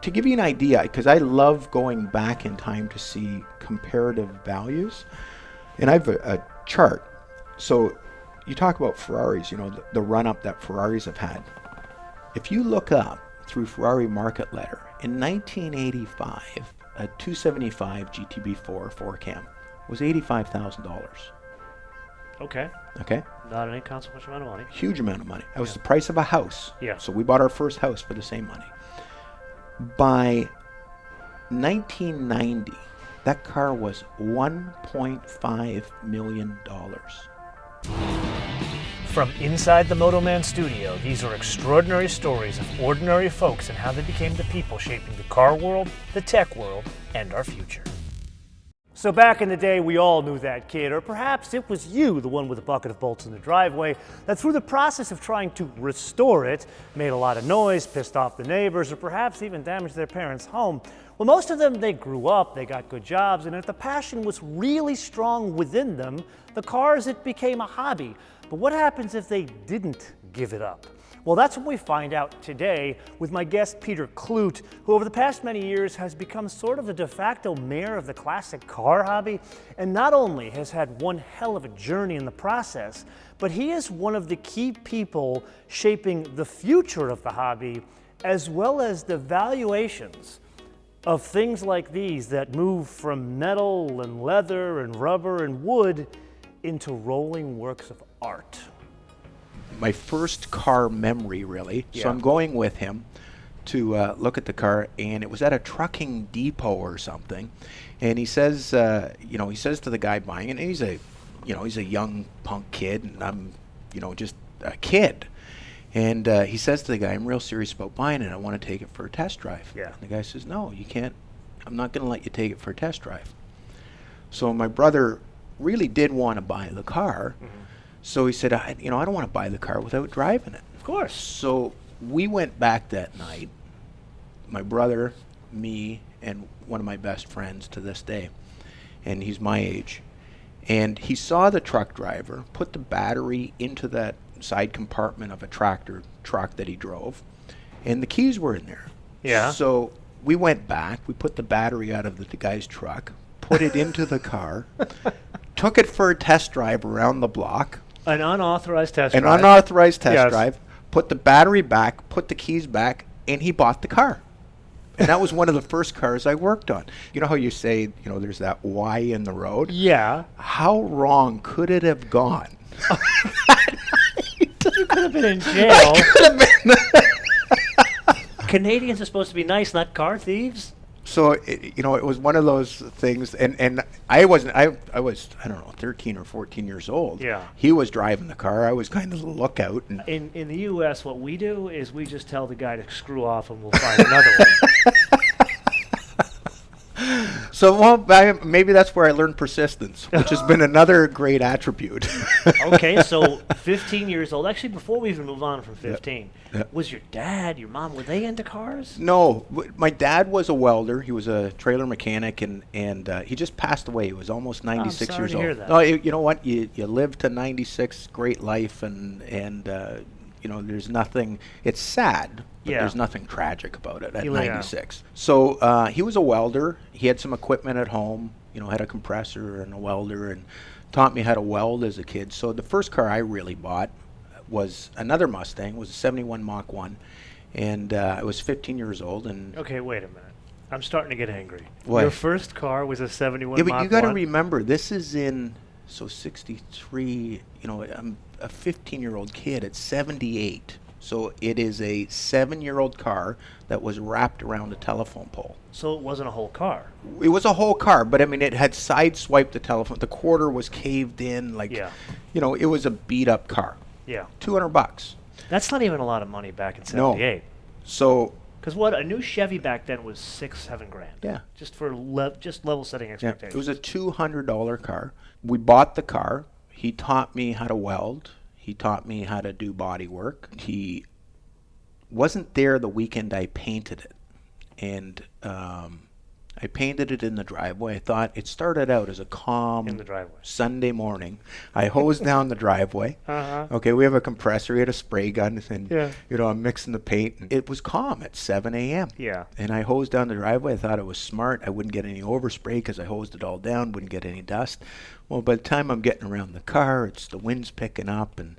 to give you an idea, because I love going back in time to see comparative values, and I have a chart. So you talk about Ferraris, the run-up that Ferraris have had. If you look up through Ferrari Market Letter, in 1985, a 275 GTB4 4-cam was $85,000. Okay. Okay? Not an inconsequential amount of money. Huge amount of money. That was the price of a house. Yeah. So we bought our first house for the same money. By 1990, that car was $1.5 million. From inside the MotoMan studio, these are extraordinary stories of ordinary folks and how they became the people shaping the car world, the tech world, and our future. So back in the day, we all knew that kid, or perhaps it was you, the one with a bucket of bolts in the driveway, that through the process of trying to restore it, made a lot of noise, pissed off the neighbors, or perhaps even damaged their parents' home. Well, most of them, they grew up, they got good jobs, and if the passion was really strong within them, the cars, it became a hobby. But what happens if they didn't give it up? Well, that's what we find out today with my guest, Peter Klutt, who over the past many years has become sort of the de facto mayor of the classic car hobby, and not only has had one hell of a journey in the process, but he is one of the key people shaping the future of the hobby, as well as the valuations of things like these that move from metal and leather and rubber and wood into rolling works of art. My first car memory, really. Yeah. So I'm going with him to look at the car, and it was at a trucking depot or something. And he says, he says to the guy buying it, and he's a young punk kid, and I'm, just a kid. And he says to the guy, I'm real serious about buying it. I want to take it for a test drive. Yeah. And the guy says, no, you can't. I'm not going to let you take it for a test drive. So my brother really did want to buy the car. Mm-hmm. So he said, I don't want to buy the car without driving it. Of course. So we went back that night, my brother, me, and one of my best friends to this day, and he's my age. And he saw the truck driver put the battery into that side compartment of a tractor truck that he drove, and the keys were in there. Yeah. So we went back, we put the battery out of the guy's truck, put it into the car, took it for a test drive around the block. An unauthorized test An drive. unauthorized test Yes. drive, put the battery back, put the keys back, and he bought the car. And that was one of the first cars I worked on. You know how you say, there's that Y in the road? Yeah. How wrong could it have gone? You could have been in jail. Canadians are supposed to be nice, not car thieves. So, it was one of those things, and I was, I don't know, 13 or 14 years old. Yeah. He was driving the car. I was kind of the lookout. And In the U.S., what we do is we just tell the guy to screw off and we'll find another one. So, maybe that's where I learned persistence, which has been another great attribute. Okay, so 15 years old. Actually, before we even move on from 15, Yep. was your dad, your mom, were they into cars? No, my dad was a welder. He was a trailer mechanic, and he just passed away. He was almost 96 sorry years to old. hear that. No, you know what? You live to 96, great life, and there's nothing. It's sad, but Yeah. there's nothing tragic about it at Yeah. 96. So he was a welder. He had some equipment at home. Had a compressor and a welder, and taught me how to weld as a kid. So the first car I really bought was another Mustang. It was a 71 Mach 1, and I was 15 years old. And Okay, wait a minute. I'm starting to get angry. What? Your first car was a 71 yeah, but Mach you got to 1? remember, this is in 63. I'm a 15-year-old kid at 78. So it is a 7-year-old car that was wrapped around a telephone pole. So it wasn't a whole car. It was a whole car, but I mean, it had sideswiped the telephone. The quarter was caved in, Yeah. It was a beat-up car. Yeah. $200. That's not even a lot of money back in No. 78. So Because a new Chevy back then was $6-7 grand. yeah, Just for level setting yeah, expectations. it was a $200 car. We bought the car. He taught me how to weld. He taught me how to do body work. He wasn't there the weekend I painted it, and I painted it in the driveway. I thought it started out as a calm In the driveway. Sunday morning. I hosed down the driveway. Okay, we have a compressor. We had a spray gun, and I'm mixing the paint. And it was calm at 7 a.m. Yeah. And I hosed down the driveway. I thought it was smart. I wouldn't get any overspray because I hosed it all down. Wouldn't get any dust. Well, by the time I'm getting around the car, the wind's picking up, and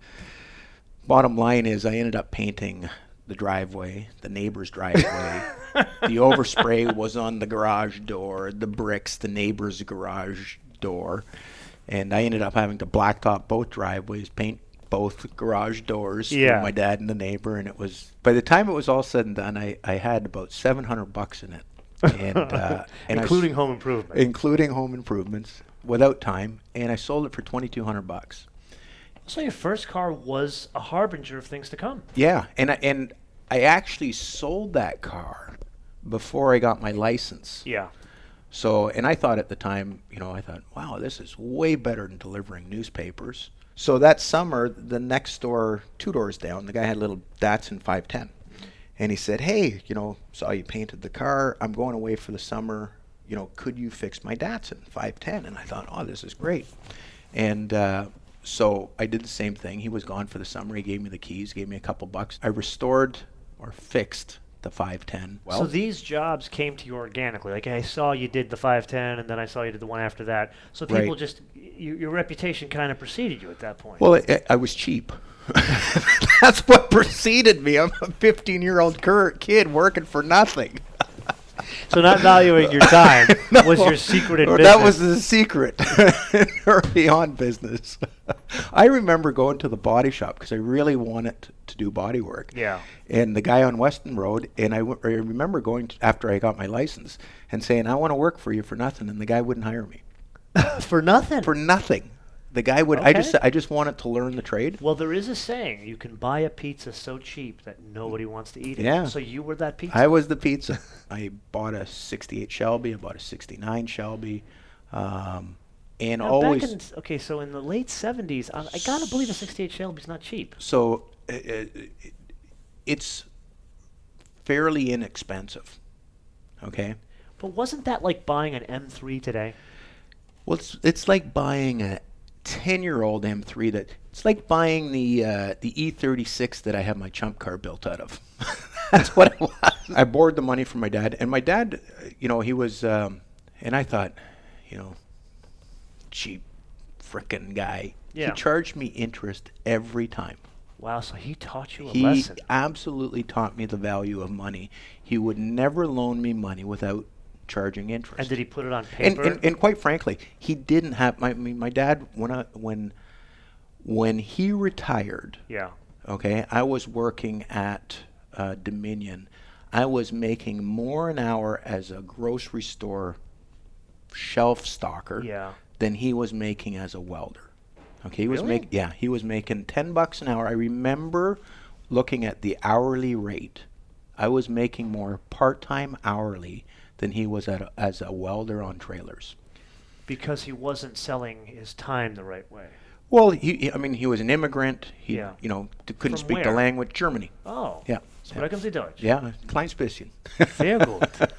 bottom line is I ended up painting the driveway, the neighbor's driveway. The overspray was on the garage door, the bricks, the neighbor's garage door. And I ended up having to blacktop both driveways, paint both garage doors for my dad and the neighbor. And it was, by the time it was all said and done, I had about $700 in it. And, Including home improvement. Including home improvements, without time. And I sold it for $2,200. So your first car was a harbinger of things to come. Yeah, and I actually sold that car before I got my license. Yeah. So, and I thought at the time, wow, this is way better than delivering newspapers. So that summer, the next door, 2 doors down, the guy had a little Datsun 510. And he said, hey, saw you painted the car. I'm going away for the summer. Could you fix my Datsun 510? And I thought, oh, this is great. And so I did the same thing. He was gone for the summer. He gave me the keys, gave me a couple bucks. I restored or fixed the 510. Well, so these jobs came to you organically. Like I saw you did the 510, and then I saw you did the one after that. So people just, your reputation kind of preceded you at that point. Well, I was cheap. That's what preceded me. I'm a 15-year-old kid working for nothing. So not valuing your time was your secret in business. That was the secret early on business. I remember going to the body shop because I really wanted to do body work. Yeah. And the guy on Weston Road, and I remember going after I got my license and saying, I want to work for you for nothing. And the guy wouldn't hire me. For nothing? For nothing. The guy would. Okay. I just wanted to learn the trade. Well, there is a saying: you can buy a pizza so cheap that nobody wants to eat it. Yeah. So you were that pizza. I was the pizza. I bought a '68 Shelby. I bought a '69 Shelby, and now always. So in the late '70s, I gotta believe a '68 Shelby's not cheap. So it's fairly inexpensive. Okay. But wasn't that like buying an M3 today? Well, it's like buying a 10-year-old M3 it's like buying the E36 that I have my chump car built out of. That's what it was. I borrowed the money from my dad, and my dad, he was, and I thought, cheap frickin' guy. Yeah. He charged me interest every time. Wow, so he taught you a lesson. He absolutely taught me the value of money. He would never loan me money without charging interest. And did he put it on paper? And quite frankly, he didn't have my dad when he retired. Yeah. Okay, I was working at Dominion. I was making more an hour as a grocery store shelf stocker than he was making as a welder. Okay, he was making $10 an hour. I remember looking at the hourly rate. I was making more part-time hourly than he was as a welder on trailers. Because he wasn't selling his time the right way. Well, he was an immigrant. He, couldn't From speak the where? language. Germany. Oh. Yeah. Sprechen Sie Deutsch? Yeah, kleines bisschen. Sehr gut.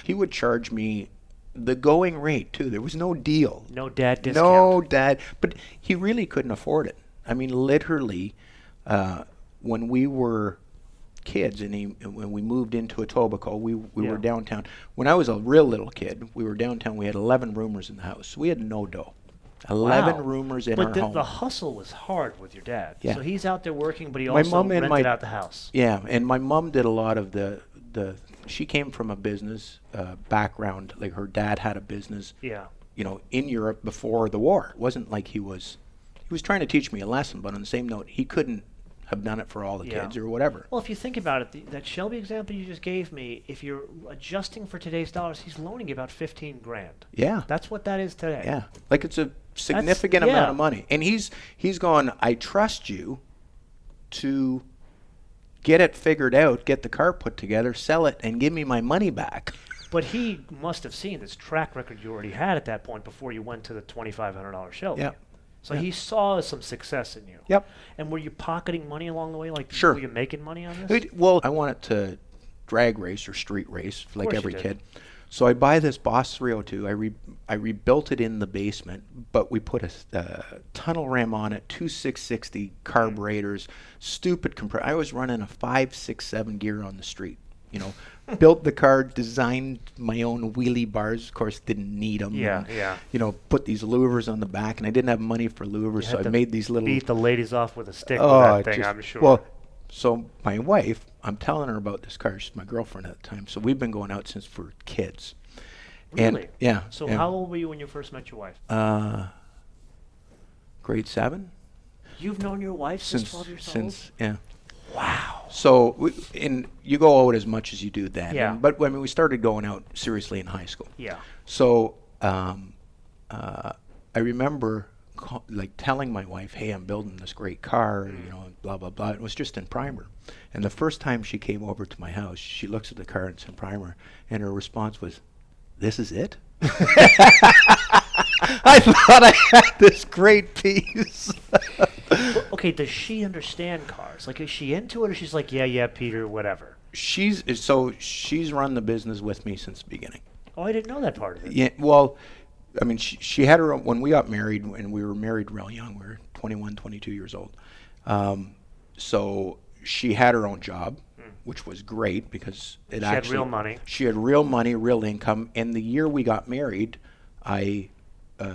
He would charge me the going rate, too. There was no deal. No dad discount. No dad. But he really couldn't afford it. I mean, literally, when we were kids and when we moved into Etobicoke, we were downtown. When I was a real little kid, we were downtown. We had 11 roomers in the house. We had no dough. 11 roomers in our home. But the hustle was hard with your dad. Yeah. So he's out there working, but he also rented out the house. Yeah, and my mom did a lot of the she came from a business background. Like her dad had a business. Yeah. In Europe before the war. It wasn't like he was trying to teach me a lesson, but on the same note, he couldn't have done it for all the kids or whatever. Well, if you think about it, that Shelby example you just gave me, if you're adjusting for today's dollars, he's loaning you about $15,000. Yeah. That's what that is today. Yeah. Like it's a significant amount of money. And he's going, I trust you to get it figured out, get the car put together, sell it, and give me my money back. But he must have seen this track record you already had at that point before you went to the $2,500 Shelby. Yeah. So he saw some success in you. Yep. And were you pocketing money along the way? Sure. Were you making money on this? Well, I wanted to drag race or street race like every kid. So I buy this Boss 302. I rebuilt it in the basement, but we put a tunnel ram on it, two 660 carburetors, stupid compressor. I was running a 5, 6, 7 gear on the street. You know, built the car, designed my own wheelie bars. Of course, didn't need them. Yeah, and, yeah. You know, put these louvers on the back, and I didn't have money for louvers, so I made these little. Beat the ladies off with a stick with that thing, I'm sure. Well, so my wife, I'm telling her about this car. She's my girlfriend at the time, so we've been going out since we're kids. Really? And, yeah. So how old were you when you first met your wife? Grade 7. You've known your wife since 12 years old? Yeah. Wow. So, you go out as much as you do then. Yeah. But I mean, we started going out seriously in high school. Yeah. So, I remember telling my wife, "Hey, I'm building this great car, you know, blah blah blah." It was just in primer, and the first time she came over to my house, she looks at the car and it's in primer, and her response was, "This is it?" I thought I had this great piece. Well, okay, does she understand cars? Like, is she into it, or she's like, yeah, Peter, whatever? She's run the business with me since the beginning. Oh, I didn't know that part of it. Yeah, well, I mean, she had her own, when we got married, and we were married real young. We were 21, 22 years old. So she had her own job, which was great because she had real money. She had real money, real income. And the year we got married, I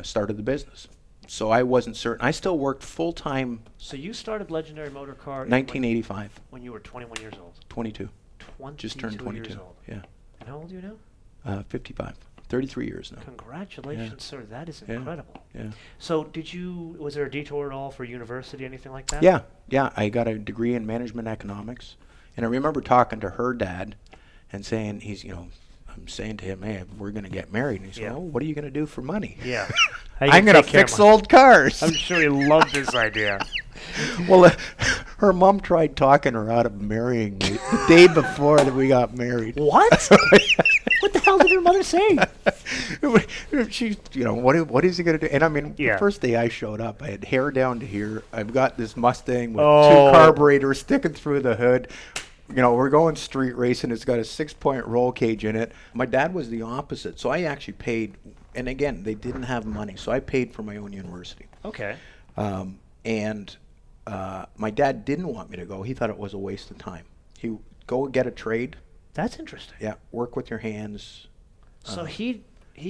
started the business. So I wasn't certain. I still worked full time. So you started Legendary Motorcar 1985. When you were 21 years old. 22. 22 Just turned 22. years old. Yeah. And how old are you now? 55. 33 years now. Congratulations, sir. That is incredible. Yeah. So was there a detour at all for university, anything like that? Yeah. I got a degree in management economics. And I remember talking to her dad and saying, I'm saying to him, "Hey, we're going to get married." And he said, "Oh, what are you going to do for money?" Yeah. I'm going to fix old cars. I'm sure he loved this idea. Well, her mom tried talking her out of marrying me the day before that we got married. What? What the hell did your mother say? She, what is he going to do? And I mean, the first day I showed up, I had hair down to here. I've got this Mustang with 2 carburetors sticking through the hood. We're going street racing. It's got a 6-point roll cage in it. My dad was the opposite. So I actually paid, and again, they didn't have money. So I paid for my own university. Okay. And my dad didn't want me to go. He thought it was a waste of time. He go get a trade. That's interesting. Yeah, work with your hands. So he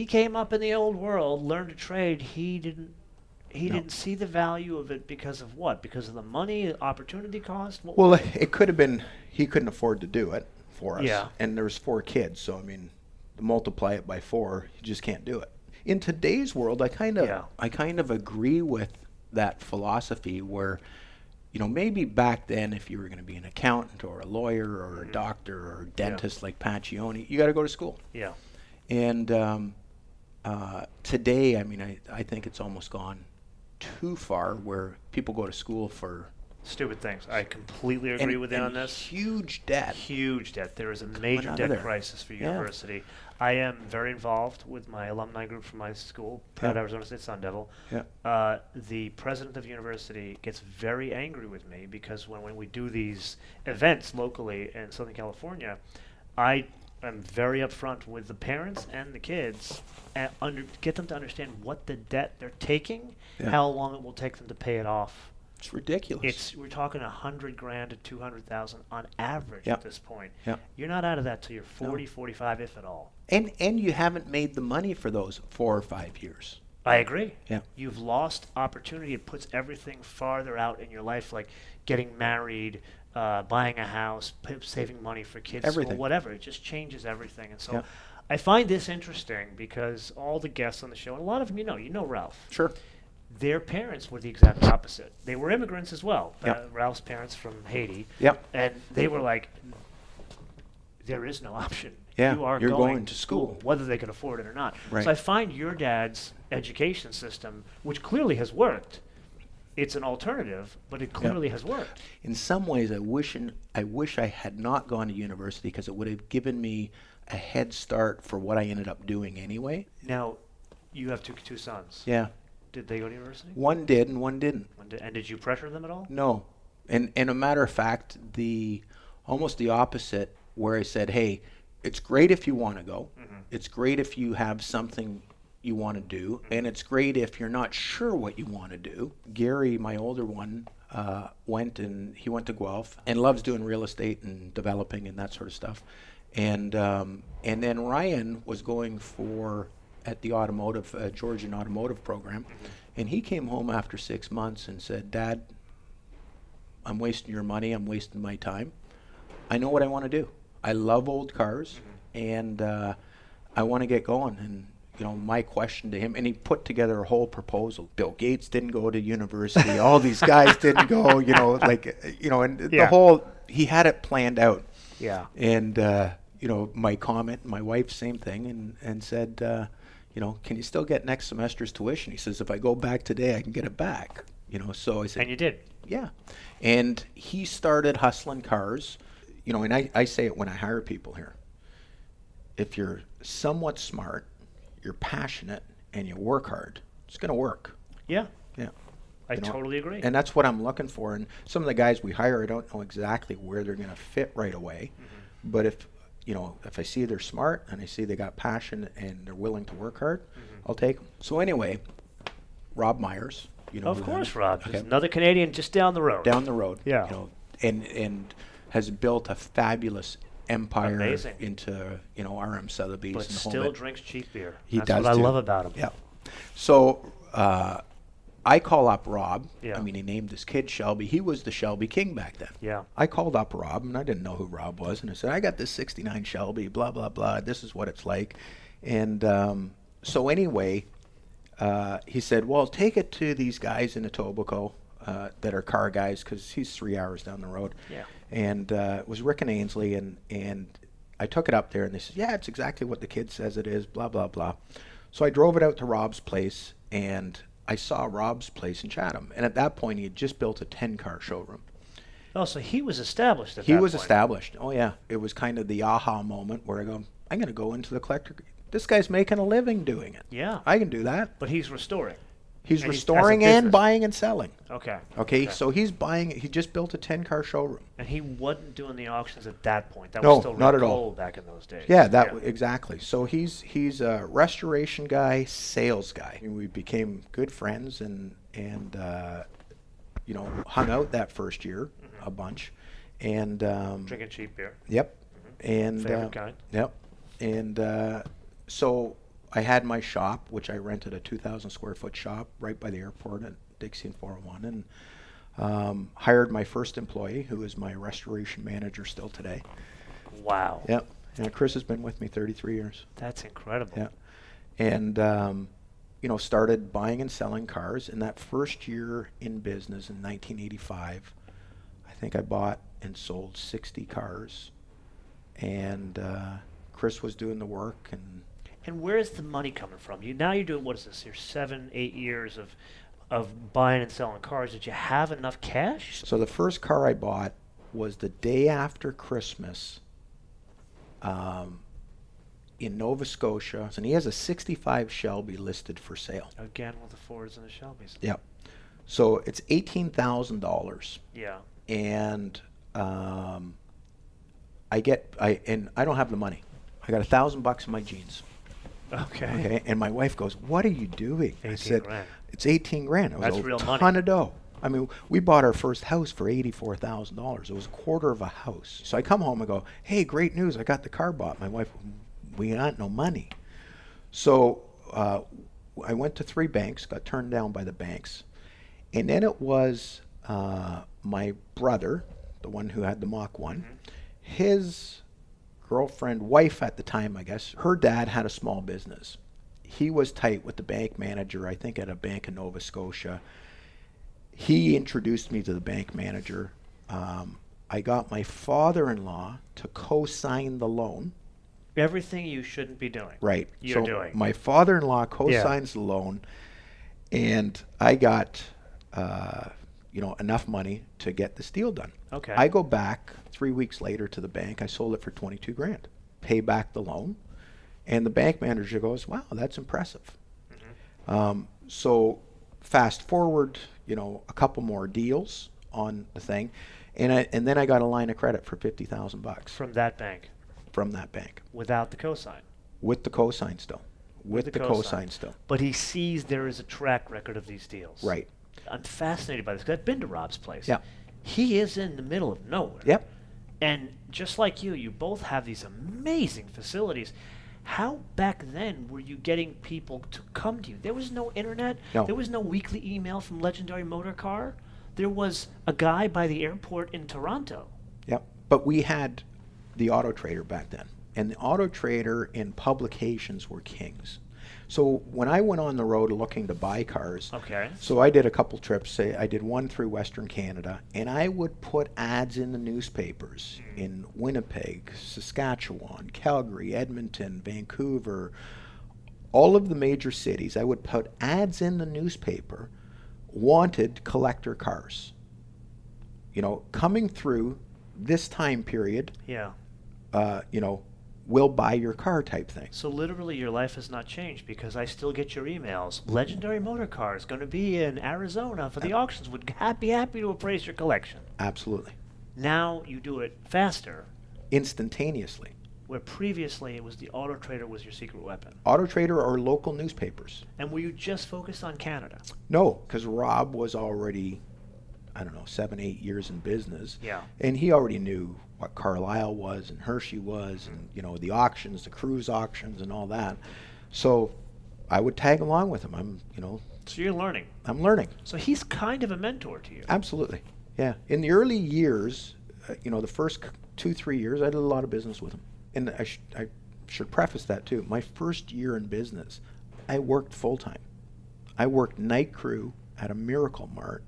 came up in the old world, learned a trade. He didn't see the value of it because of what? Because of the money, opportunity cost? Well, it could have been he couldn't afford to do it for us. Yeah. And there's 4 kids, so I mean, multiply it by 4, you just can't do it. In today's world, I kind of agree with that philosophy where, maybe back then if you were going to be an accountant or a lawyer or a doctor or a dentist like Paccioni, you got to go to school. Yeah. And today, I mean, I think it's almost gone too far where people go to school for stupid things. I completely agree with you on this. Huge debt. Huge debt. There is a major debt crisis for university. I am very involved with my alumni group from my school, Arizona State Sun Devil. Yeah. The president of the university gets very angry with me because when we do these events locally in Southern California, I am very upfront with the parents and the kids and get them to understand what the debt they're taking, how long it will take them to pay it off. It's ridiculous. We're talking $100,000 to $200,000 on average at this point. Yep. You're not out of that till you're 40, 45, if at all. And you haven't made the money for those 4 or 5 years. I agree. Yeah. You've lost opportunity. It puts everything farther out in your life, like getting married, buying a house, saving money for kids, everything. School, whatever. It just changes everything. And so I find this interesting because all the guests on the show, and a lot of them you know Ralph. Sure. Their parents were the exact opposite. They were immigrants as well. Yep. Ralph's parents from Haiti. Yep. And they were like, there is no option. Yeah, You're going to school, whether they can afford it or not. Right. So I find your dad's education system, which clearly has worked, it's an alternative, but it clearly has worked. In some ways, I wish I had not gone to university because it would have given me a head start for what I ended up doing anyway. Now, you have two sons. Yeah. Did they go to university? One did and one didn't. And did you pressure them at all? No. And a matter of fact, almost the opposite, where I said, hey, it's great if you want to go. It's great if you have something you want to do, and it's great if you're not sure what you want to do. Gary, my older one, went to Guelph and loves doing real estate and developing and that sort of stuff. And then Ryan was going at the automotive Georgian automotive program, and he came home after 6 months and said, "Dad, I'm wasting your money. I'm wasting my time. I know what I want to do. I love old cars, and I want to get going." And my question to him, and he put together a whole proposal. Bill Gates didn't go to university. All these guys didn't go. And the whole, he had it planned out. Yeah. And my comment, my wife, same thing, and said, can you still get next semester's tuition? He says, if I go back today, I can get it back. So I said, and you did. Yeah. And he started hustling cars, and I say it when I hire people here. If you're somewhat smart, you're passionate, and you work hard, it's going to work. Yeah. Yeah. I totally agree. And that's what I'm looking for. And some of the guys we hire, I don't know exactly where they're going to fit right away. But if I see they're smart and I see they got passion and they're willing to work hard, I'll take them. So anyway, Rob Myers. Of course, Rob. Okay. Another Canadian just down the road. Down the road. Yeah. And has built a fabulous empire. Amazing. Into RM Sotheby's. But still drinks cheap beer. That's what I love about him. Yeah. So I call up Rob. Yeah. I mean, he named his kid Shelby. He was the Shelby King back then. Yeah. I called up Rob, and I didn't know who Rob was, and I said, I got this 69 Shelby, blah, blah, blah. This is what it's like. And so anyway, he said, well, take it to these guys in Etobicoke that are car guys, because he's 3 hours down the road. Yeah. And it was Rick and Ainsley, and I took it up there, and they said, yeah, it's exactly what the kid says it is, blah, blah, blah. So I drove it out to Rob's place, and I saw Rob's place in Chatham. And at that point, he had just built a 10-car showroom. Oh, so he was established at that point. He was established. Oh, yeah. It was kind of the aha moment where I go, I'm going to go into the collector. This guy's making a living doing it. Yeah. I can do that. But he's restoring. He's restoring and buying and selling. Okay. So he's buying. He just built a 10-car showroom. And he wasn't doing the auctions at that point. That no, was still not at Rick all. Cole back in those days. Yeah, exactly. So he's a restoration guy, sales guy. And we became good friends and hung out that first year a bunch. And drinking cheap beer. Yep. And favorite kind. Yep. And so I had my shop, which I rented a 2,000 square foot shop right by the airport at Dixie and 401, and hired my first employee, who is my restoration manager still today. Wow. Yep. And Chris has been with me 33 years. That's incredible. Yeah. And, started buying and selling cars. In that first year in business in 1985, I think I bought and sold 60 cars. And Chris was doing the work. And where's the money coming from? You're doing, what is this, your 7-8 years of buying and selling cars. Did you have enough cash? So the first car I bought was the day after Christmas in Nova Scotia. And he has a 65 Shelby listed for sale. Again with the Fords and the Shelbys. Yep. So it's $18,000. Yeah. And I don't have the money. I got $1,000 in my jeans. Okay. And my wife goes, "What are you doing?" I said, grand. "It's 18 grand." It was That's a real ton money. of dough. I mean, we bought our first house for $84,000. It was a quarter of a house. So I come home and go, "Hey, great news! I got the car bought." My wife, "We got no money." So I went to 3 banks, got turned down by the banks, and then it was my brother, the one who had the Mach 1, his wife at the time, I guess, her dad had a small business. He was tight with the bank manager, I think at a bank in Nova Scotia. He introduced me to the bank manager. I got my father-in-law to co-sign the loan. Everything you shouldn't be doing. Right. You're doing. My father-in-law co-signs the loan, and I got enough money to get this deal done. Okay. I go back 3 weeks later to the bank. I sold it for 22 grand. Pay back the loan, and the bank manager goes, "Wow, that's impressive." So fast forward, a couple more deals on the thing, and then I got a line of credit for $50,000 From that bank. from that bank. Without the cosign. With the cosign still. With the cosign still. But he sees there is a track record of these deals. Right. I'm fascinated by this because I've been to Rob's place. Yeah. He is in the middle of nowhere. Yep. And just like you both have these amazing facilities. How back then were you getting people to come to you? There was no internet. No. There was no weekly email from Legendary Motorcar. There was a guy by the airport in Toronto. Yep. But we had the Auto Trader back then. And the Auto Trader and publications were kings. So when I went on the road looking to buy cars, Okay. so I did a couple trips. Say I did one through Western Canada, and I would put ads in the newspapers in Winnipeg, Saskatchewan, Calgary, Edmonton, Vancouver, all of the major cities. I would put ads in the newspaper, wanted collector cars. You know, coming through this time period, Yeah. you know, will buy your car type thing. So literally your life has not changed because I still get your emails. Legendary Motorcar is going to be in Arizona for the auctions. Would be happy to appraise your collection. Absolutely. Now you do it faster, Instantaneously. where previously it was the Auto Trader was your secret weapon. Auto Trader or local newspapers. And were you just focused on Canada? No, because Rob was already, I don't know, 7, 8 years in business. Yeah. And he already knew what Carlisle was and Hershey was and, you know, the auctions, the cruise auctions and all that. So I would tag along with him. So you're learning. I'm learning. So he's kind of a mentor to you. Absolutely. Yeah. In the early years, the first 2, 3 years, I did a lot of business with him. And I should preface that too. My first year in business, I worked full time. I worked night crew at a Miracle Mart.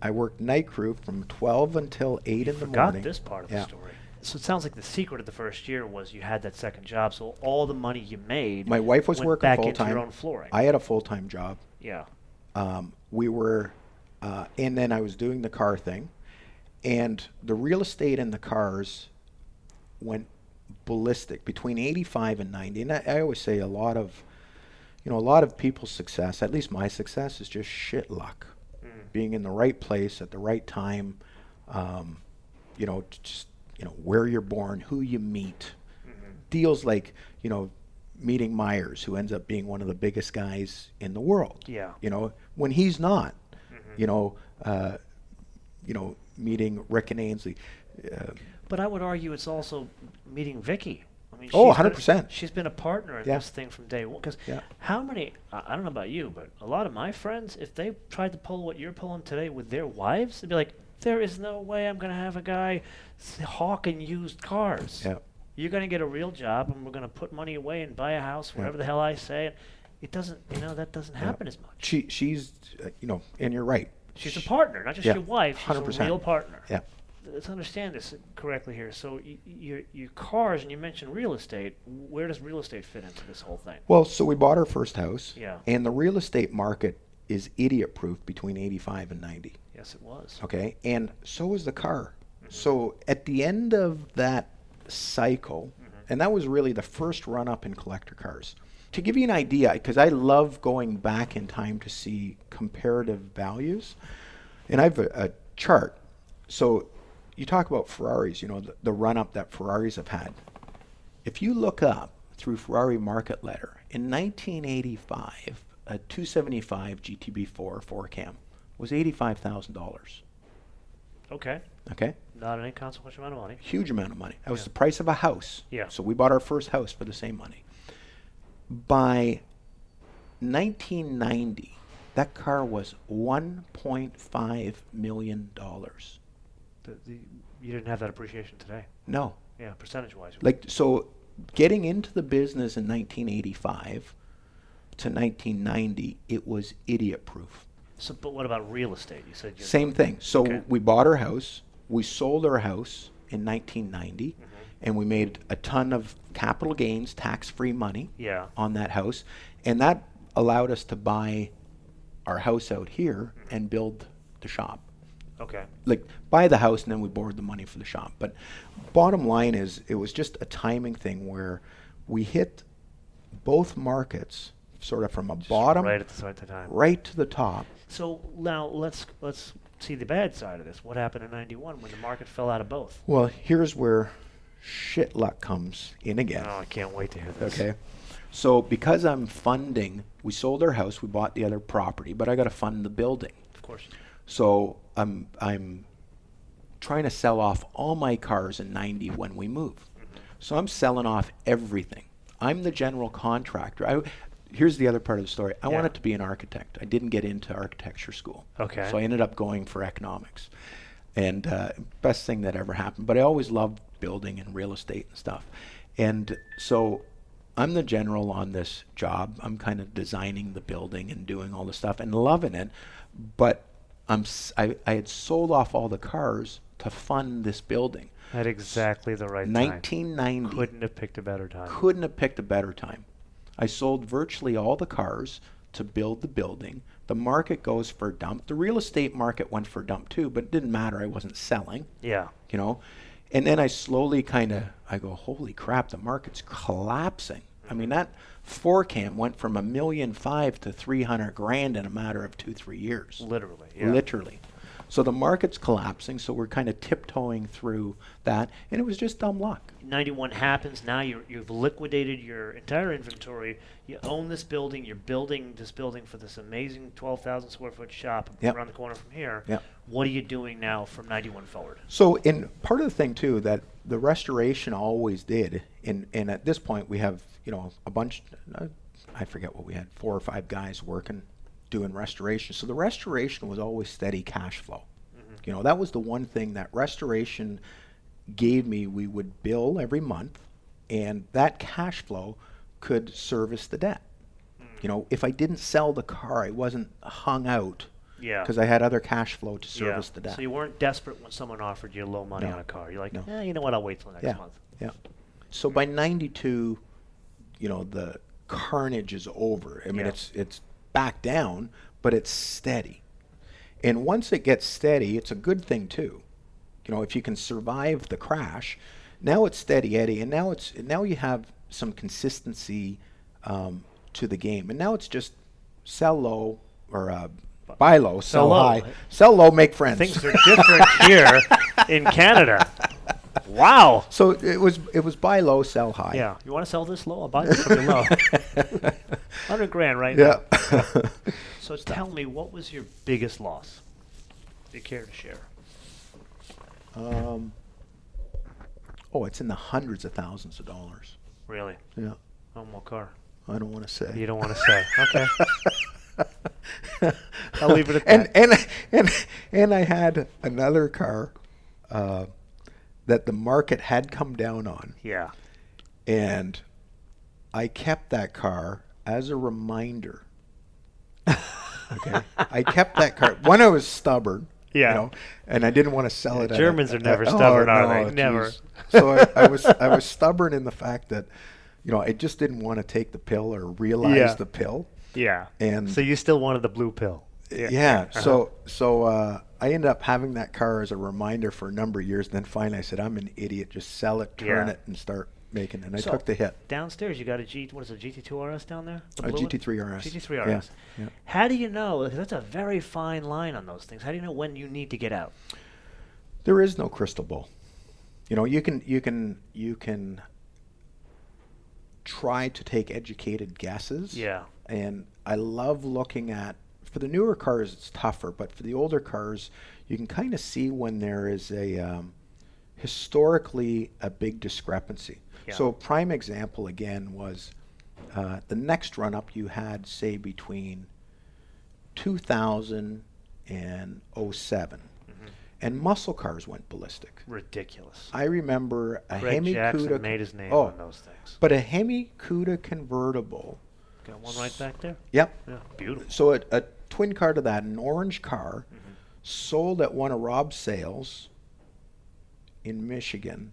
I worked night crew from 12 until 8 in the morning. Forgot this part of the Yeah. story. So it sounds like the secret of the first year was you had that second job. So all the money you made, My wife was went working back full into your time. own flooring. I had a full-time job. Yeah. We were, and then I was doing the car thing, and the real estate and the cars went ballistic between 85 and 90. And I always say a lot of people's success, at least my success, is just shit luck. Being in the right place at the right time, where you're born, who you meet. Deals like, meeting Myers, who ends up being one of the biggest guys in the world. Yeah. When he's not, meeting Rick and Ainsley. But I would argue it's also meeting Vicky. I mean, Oh, she's 100%. She's been a partner in Yeah. this thing from day one. Because Yeah. how many, I don't know about you, but a lot of my friends, if they tried to pull what you're pulling today with their wives, they'd be like, there is no way I'm going to have a guy hawking used cars. Yeah. You're going to get a real job, and we're going to put money away and buy a house, whatever the hell I say. It doesn't, that doesn't happen as much. She's, and you're right. She's a partner, not just Yeah, your wife. She's 100%. a real partner. Yeah. Let's understand this correctly here. So your cars, and you mentioned real estate. Where does real estate fit into this whole thing? Well, so we bought our first house. Yeah. And the real estate market is idiot-proof between 85 and 90. Yes, it was. Okay. And so is the car. So at the end of that cycle, and that was really the first run-up in collector cars. To give you an idea, because I love going back in time to see comparative values, and I have a chart. So you talk about Ferraris, the run-up that Ferraris have had. If you look up through Ferrari Market Letter, in 1985, a 275 GTB4 4-cam was $85,000. Okay. Okay? Not an inconsequential amount of money. Huge amount of money. That was the price of a house. Yeah. So we bought our first house for the same money. By 1990, that car was $1.5 million. You didn't have that appreciation today. No. Yeah, percentage-wise. So getting into the business in 1985 to 1990, it was idiot-proof. So, but what about real estate? You said Same thing. So Okay. we bought our house. We sold our house in 1990, and we made a ton of capital gains, tax-free money Yeah. on that house. And that allowed us to buy our house out here and build the shop. Okay. Like, buy the house, and then we borrowed the money for the shop. But bottom line is, it was just a timing thing where we hit both markets sort of from a bottom Right at the right time. right to the top. So now let's see the bad side of this. What happened in '91 when the market fell out of both? Well, here's where shit luck comes in again. Oh, I can't wait to hear this. Okay. So because I'm funding, we sold our house, we bought the other property, but I got to fund the building. Of course. So I'm trying to sell off all my cars in 90 when we move. So I'm selling off everything. I'm the general contractor. Here's the other part of the story. I wanted to be an architect. I didn't get into architecture school. Okay. So I ended up going for economics. And best thing that ever happened. But I always loved building and real estate and stuff. And so I'm the general on this job. I'm kind of designing the building and doing all the stuff and loving it. But I had sold off all the cars to fund this building. At exactly the right time. 1990. Couldn't have picked a better time. Couldn't have picked a better time. I sold virtually all the cars to build the building. The market goes for dump. The real estate market went for dump too, but it didn't matter. I wasn't selling. Yeah. You know, and then I slowly I go, holy crap, the market's collapsing. I mean, that 4Cam went from $1.5 million to $300,000 in a matter of 2-3 years. Literally. Yeah. Literally. So the market's collapsing, so we're kind of tiptoeing through that, and it was just dumb luck. 91 happens. Now you've liquidated your entire inventory. You own this building. You're building this building for this amazing 12,000 square foot shop around the corner from here. Yep. What are you doing now from 91 forward? So in part of the thing too that the restoration always did, and at this point we have a bunch. I forget what we had, 4 or 5 guys working doing restoration. So the restoration was always steady cash flow. That was the one thing that restoration gave me. We would bill every month, and that cash flow could service the debt. If I didn't sell the car, I wasn't hung out because I had other cash flow to service the debt. So you weren't desperate when someone offered you low money on a car. You're like, you know what, I'll wait till next month. Yeah. So by 92, the carnage is over. I mean, it's back down, but it's steady. And once it gets steady, it's a good thing too. If you can survive the crash, now it's steady Eddie, and now you have some consistency to the game. And now it's just sell low or buy low, sell high. Sell low, make friends. Things are different here in Canada. Wow. So it was buy low, sell high. Yeah. You want to sell this low? I'll buy this from you low. $100,000 right now. So tell me, what was your biggest loss? Do you care to share? It's in the hundreds of thousands of dollars. Really? Yeah. On what car? I don't want to say. You don't want to say. Okay. I'll leave it at that. And I had another car that the market had come down on. Yeah. And I kept that car as a reminder. Okay. I kept that car. One, I was stubborn. Yeah. And I didn't want to sell it. Germans are never stubborn, are they? Never. So I was stubborn in the fact that, I just didn't want to take the pill or realize the pill. Yeah. And so you still wanted the blue pill. Yeah. So I ended up having that car as a reminder for a number of years. And then finally I said, I'm an idiot. Just sell it, turn it, and start making it. And I took the hit. Downstairs, you got a GT2 RS down there? A GT3 RS. GT3 RS. Yeah. How do you know? Because that's a very fine line on those things. How do you know when you need to get out? There is no crystal ball. You can try to take educated guesses. Yeah. And I love looking at, for the newer cars, it's tougher, but for the older cars, you can kind of see when there is historically a big discrepancy. Yeah. So prime example again was the next run up you had, say, between 2000 and 07. And muscle cars went ballistic. Ridiculous. I remember a Greg Hemi Jackson Cuda made his name on those things. But a Hemi Cuda convertible. Got one right back there? Yep. Yeah, beautiful. So a twin car to that, an orange car, sold at one of Rob's sales in Michigan,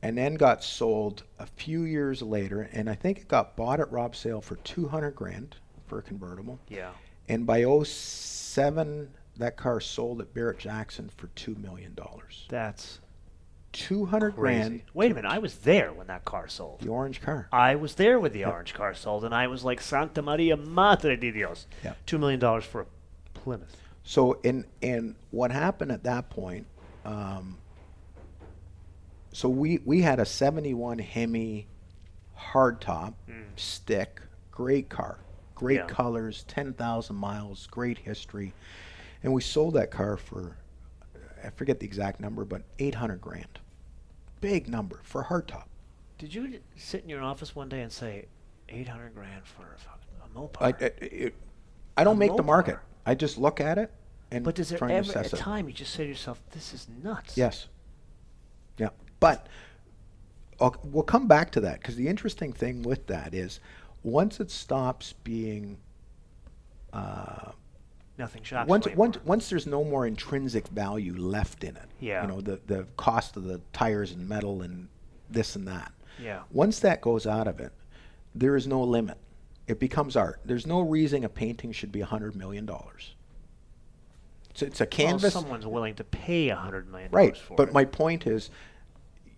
and then got sold a few years later, and I think it got bought at Rob's sale for $200,000 for a convertible. Yeah. And by 07, that car sold at Barrett Jackson for $2 million. That's $200,000. Wait a minute, I was there when that car sold. The orange car. I was there when the orange car sold, and I was like, Santa Maria Madre de Dios. Yeah. $2 million for a Plymouth. So, and what happened at that point, So we had a 71 Hemi hardtop stick, great car, great colors, 10,000 miles, great history. And we sold that car for, I forget the exact number, but 800 grand. Big number for a hardtop. Did you sit in your office one day and say, 800 grand for a Mopar? I don't make the market. I just look at it and But is there try and ever a assess it. time you just say to yourself, this is nuts? Yes. Yeah. But we'll come back to that, because the interesting thing with that is once it stops being Nothing shocks once there's no more intrinsic value left in it. Yeah. You know, the cost of the tires and metal and this and that. Yeah. Once that goes out of it, there is no limit. It becomes art. There's no reason a painting should be $100 million. It's a canvas. Well, someone's willing to pay $100 million Right. for But it. my point is,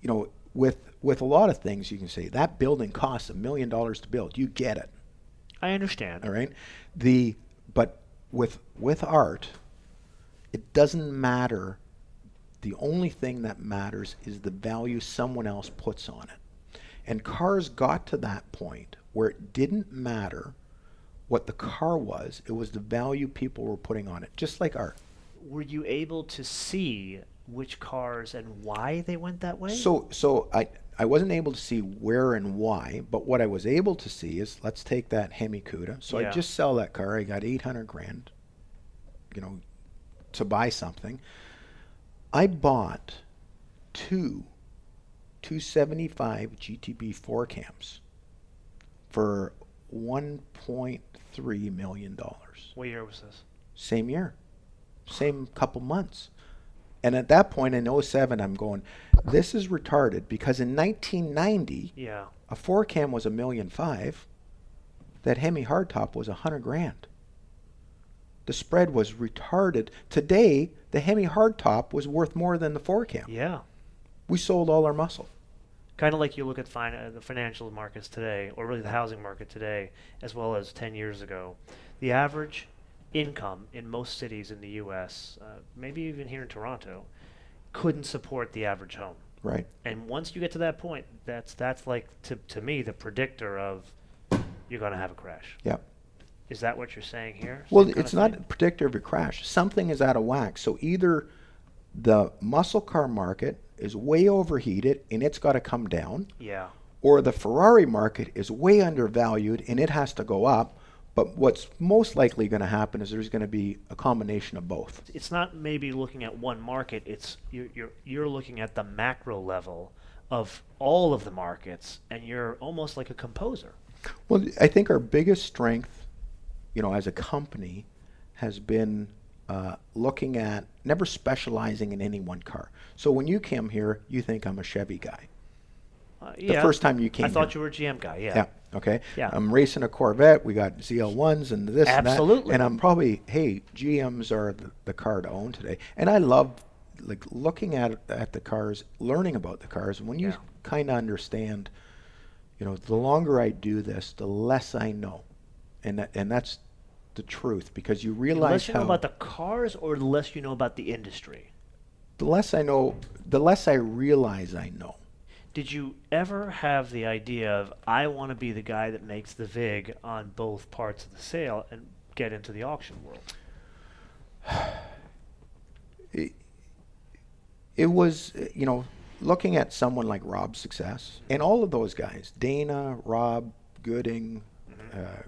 you know, with a lot of things, you can say that building costs $1 million to build. You get it. I understand. All right. But with art, it doesn't matter. The only thing that matters is the value someone else puts on it. And cars got to that point where it didn't matter what the car was. It was the value people were putting on it, just like art. Were you able to see which cars and why they went that way? So I wasn't able to see where and why, but what I was able to see is, let's take that Hemi Cuda. So I just sell that car. I got 800 grand, you know, to buy something. I bought two 275 GTB 4 cams for $1.3 million. What year was this? Same year. Same couple months. And at that point in 07, I'm going, this is retarded, because in 1990, a 4 cam was $1.5 million. That Hemi hardtop was 100 grand. The spread was retarded. Today, the Hemi hardtop was worth more than the 4 cam. Yeah. We sold all our muscle. Kind of like you look at the financial markets today, or really the housing market today, as well as 10 years ago. The average income in most cities in the U.S., maybe even here in Toronto, couldn't support the average home. Right. And once you get to that point, that's like, to me, the predictor of you're going to have a crash. Yep. Is that what you're saying here? Well, it's not a predictor of a crash. Something is out of whack. So either the muscle car market is way overheated and it's got to come down. Yeah. Or the Ferrari market is way undervalued and it has to go up. But what's most likely going to happen is there's going to be a combination of both. It's not maybe looking at one market. It's you're looking at the macro level of all of the markets, and you're almost like a composer. Well, I think our biggest strength, you know, as a company, has been looking at never specializing in any one car. So when you came here, you think I'm a Chevy guy. The first time you came I thought here. you were a GM guy, Yeah. Okay. Yeah. I'm racing a Corvette. We got ZL1s and this Absolutely. and that. And I'm probably, hey, GMs are the car to own today. And I love like looking at the cars, learning about the cars. And when you kind of understand, you know, the longer I do this, the less I know. And that's the truth, because you realize the less you know about the cars, or the less you know about the industry? The less I know, the less I realize I know. Did you ever have the idea of, I want to be the guy that makes the VIG on both parts of the sale and get into the auction world? It was, you know, looking at someone like Rob's success, and all of those guys, Dana, Rob, Gooding,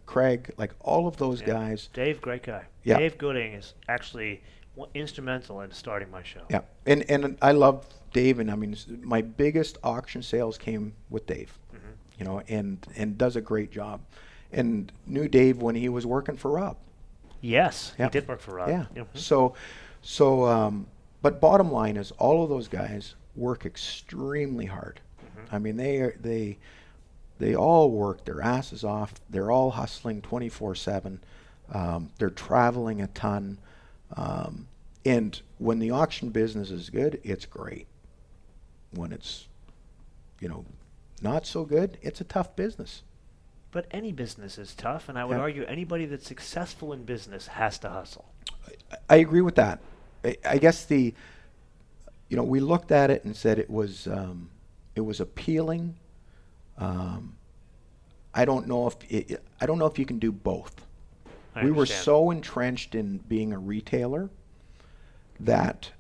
Craig, like all of those guys. Dave, great guy. Yeah. Dave Gooding is actually instrumental in starting my show. Yeah, and I love Dave, and I mean, my biggest auction sales came with Dave, you know, and does a great job, and knew Dave when he was working for Rob. Yes, he did work for Rob. Yeah. So, but bottom line is, all of those guys work extremely hard. I mean, they all work their asses off. They're all hustling 24/7. They're traveling a ton. And when the auction business is good, it's great. When it's, you know, not so good, it's a tough business. But any business is tough, and I would argue anybody that's successful in business has to hustle. I agree with that. I guess you know, we looked at it and said it was It was appealing. I don't know if you can do both. We were so entrenched in being a retailer that,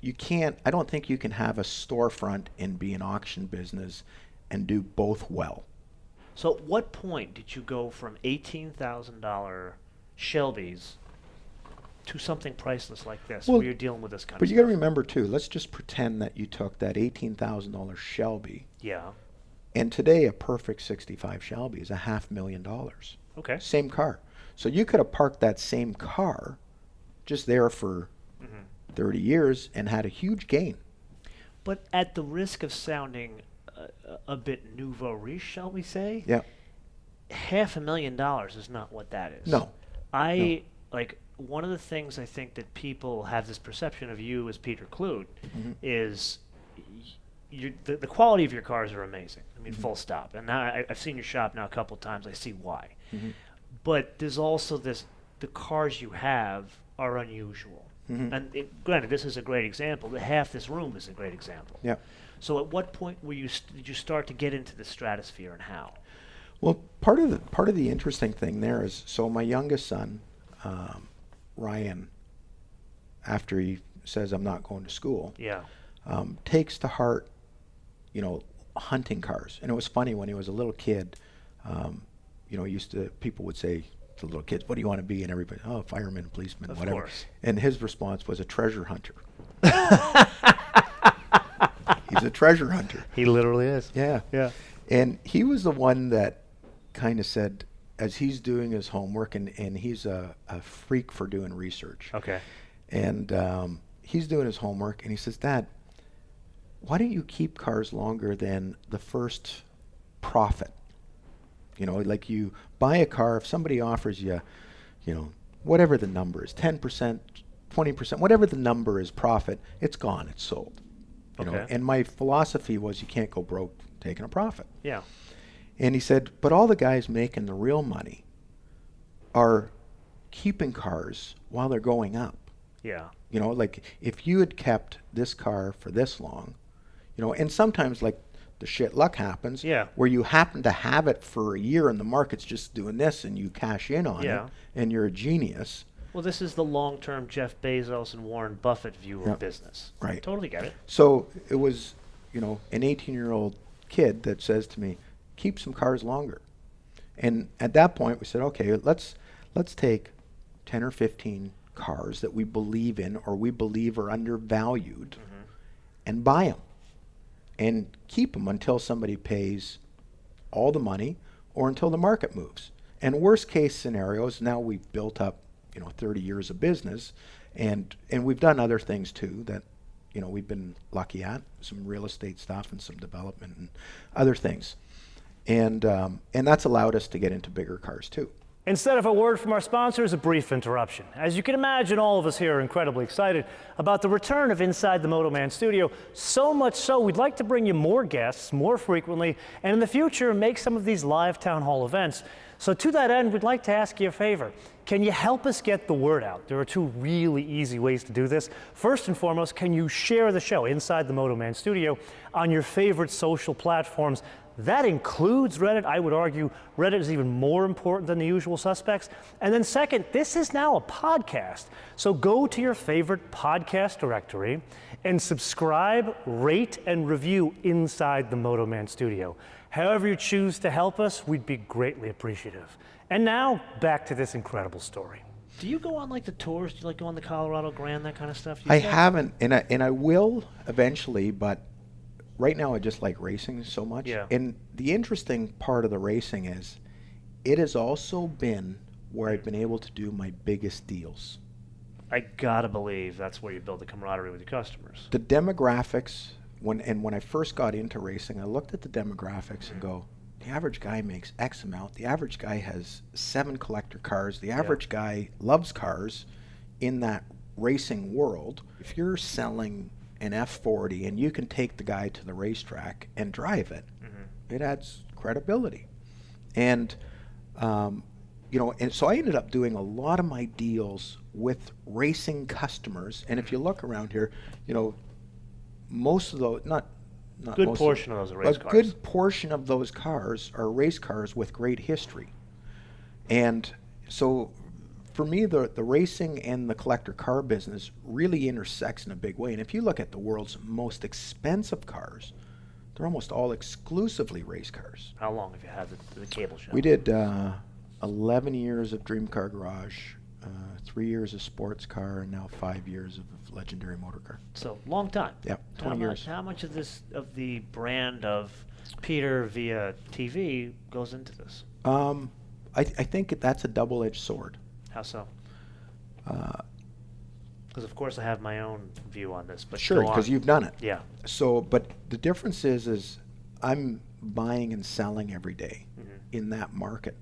you can't. I don't think you can have a storefront and be an auction business and do both well. So at what point did you go from $18,000 Shelbys to something priceless like this, where you're dealing with this kind of stuff? But you got to remember too, let's just pretend that you took that $18,000 Shelby. Yeah. And today a perfect 65 Shelby is $500,000. Okay. Same car. So you could have parked that same car just there for 30 years and had a huge gain. But at the risk of sounding a bit nouveau riche, shall we say? Yeah. $500,000 is not what that is. No. Like, one of the things I think that people have this perception of you as Peter Klutt is the quality of your cars are amazing. I mean, full stop. And now I've seen your shop now a couple of times. I see why. But there's also the cars you have are unusual. And granted, this is a great example. Half this room is a great example. Yeah. So at what point did you start to get into the stratosphere, and how? Well, part of the interesting thing there is, so my youngest son, Ryan, after he says I'm not going to school, takes to heart, hunting cars. And it was funny when he was a little kid. People would say to little kids, "What do you want to be?" And everybody, "Oh, fireman, policeman, of whatever." Course. And his response was a treasure hunter. He's a treasure hunter. He literally is. Yeah. Yeah. And he was the one that kind of said, as he's doing his homework, and he's a freak for doing research. Okay. And he's doing his homework, and he says, "Dad, why don't you keep cars longer than the first profit? Like you buy a car, if somebody offers you, whatever the number is, 10%, 20%, whatever the number is profit, it's gone, it's sold." And my philosophy was you can't go broke taking a profit. Yeah. And he said, but all the guys making the real money are keeping cars while they're going up. Yeah. Like if you had kept this car for this long, and sometimes like the shit luck happens where you happen to have it for a year and the market's just doing this and you cash in on it and you're a genius. Well, this is the long-term Jeff Bezos and Warren Buffett view of business. Right. Totally get it. So it was, an 18-year-old kid that says to me, keep some cars longer. And at that point we said, okay, let's take 10 or 15 cars that we believe in or we believe are undervalued and buy them and keep them until somebody pays all the money or until the market moves. And worst case scenarios, now we've built up 30 years of business, and we've done other things too that we've been lucky at, some real estate stuff and some development and other things, and that's allowed us to get into bigger cars too. Instead of a word from our sponsors, a brief interruption. As you can imagine, all of us here are incredibly excited about the return of Inside the MotoMan studio, so much so we'd like to bring you more guests more frequently, and in the future make some of these live town hall events. So to that end, we'd like to ask you a favor. Can you help us get the word out? There are two really easy ways to do this. First and foremost, can you share the show, Inside the MotoMan studio, on your favorite social platforms? That includes Reddit. I would argue Reddit is even more important than the usual suspects. And then second, this is now a podcast. So go to your favorite podcast directory and subscribe, rate, and review Inside the MotoMan studio. However you choose to help us, we'd be greatly appreciative. And now, back to this incredible story. Do you go on like the tours? Do you like go on the Colorado Grand, that kind of stuff? I haven't, and I will eventually, but right now I just like racing so much. Yeah. And the interesting part of the racing is it has also been where I've been able to do my biggest deals. I gotta believe that's where you build the camaraderie with your customers. The demographics, when I first got into racing, I looked at the demographics and go, the average guy makes X amount. The average guy has 7 collector cars. The average guy loves cars in that racing world. If you're selling an F40 and you can take the guy to the racetrack and drive it, it adds credibility. And and so I ended up doing a lot of my deals with racing customers. And if you look around here, most of those, not Good most portion of those are race a cars. good portion of those cars are race cars with great history. And so for me, the racing and the collector car business really intersects in a big way. And if you look at the world's most expensive cars, they're almost all exclusively race cars. How long have you had the cable show? We did 11 years of Dream Car Garage, 3 years of Sports Car, and now 5 years of Legendary Motorcar. So long time. Yep, 20 years. How much of the brand of Peter via TV goes into this? I think that's a double-edged sword. How so? Because of course I have my own view on this, but Sure, because you've done it. Yeah. So, but the difference is I'm buying and selling every day in that market.